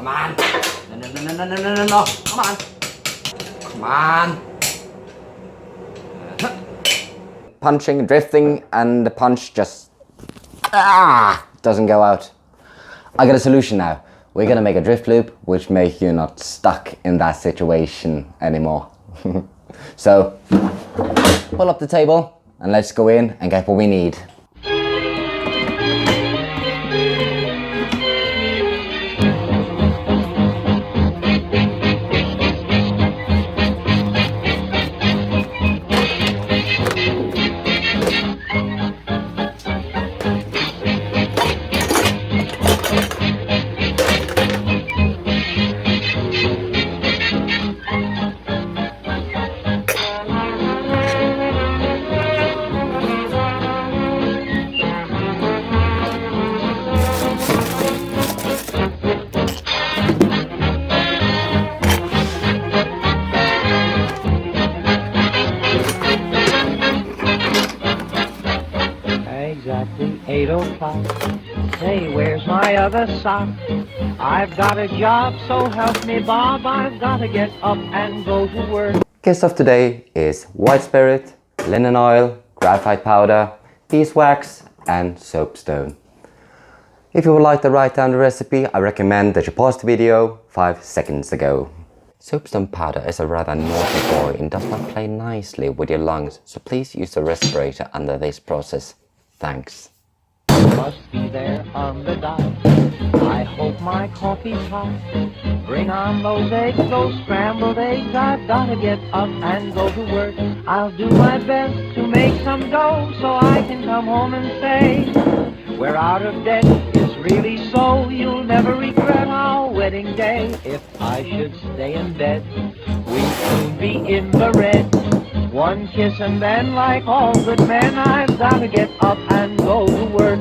Come on. No. Come on. Come on. Punching, drifting, and the punch just doesn't go out. I got a solution now. We're gonna make a drift loop which make you not stuck in that situation anymore. So, pull up the table and let's go in and get what we need. Exactly 8 o'clock. Say, where's my other sock? I've got a job, so help me Bob. I've got to get up and go to work. Kit stuff today is white spirit, linen oil, graphite powder, beeswax and soapstone. If you would like to write down the recipe, I recommend that you pause the video 5 seconds ago. Soapstone powder is a rather naughty boy and does not play nicely with your lungs, so please use a respirator under this process. Thanks. Must be there on the dot. I hope my coffee's hot. Bring on those eggs, those scrambled eggs. I've got to get up and go to work. I'll do my best to make some dough so I can come home and say we're out of debt. It's really so. You'll never regret our wedding day. If I should stay in bed, we'd soon be in the red. One kiss and then, like all good men, I've got to get up and go to work.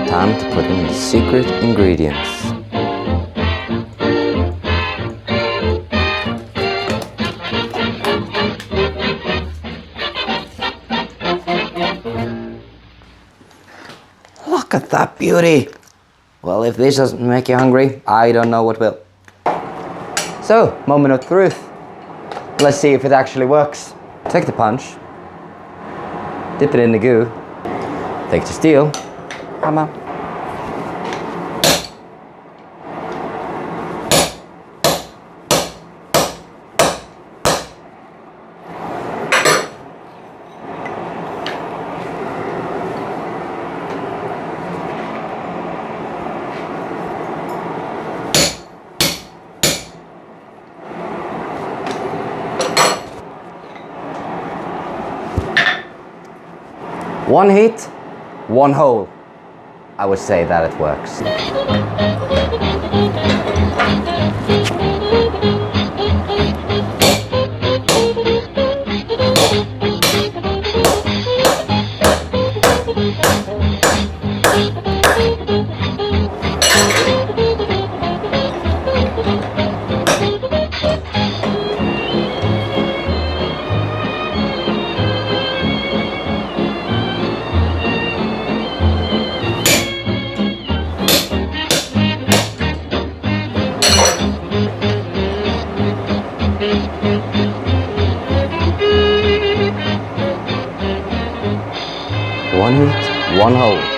Time to put in the secret ingredients. Look at that beauty! Well, if this doesn't make you hungry, I don't know what will. So, moment of truth. Let's see if it actually works. Take the punch, dip it in the goo, take the steel, hammer. One heat, one hole. I would say that it works. One heat, one hole.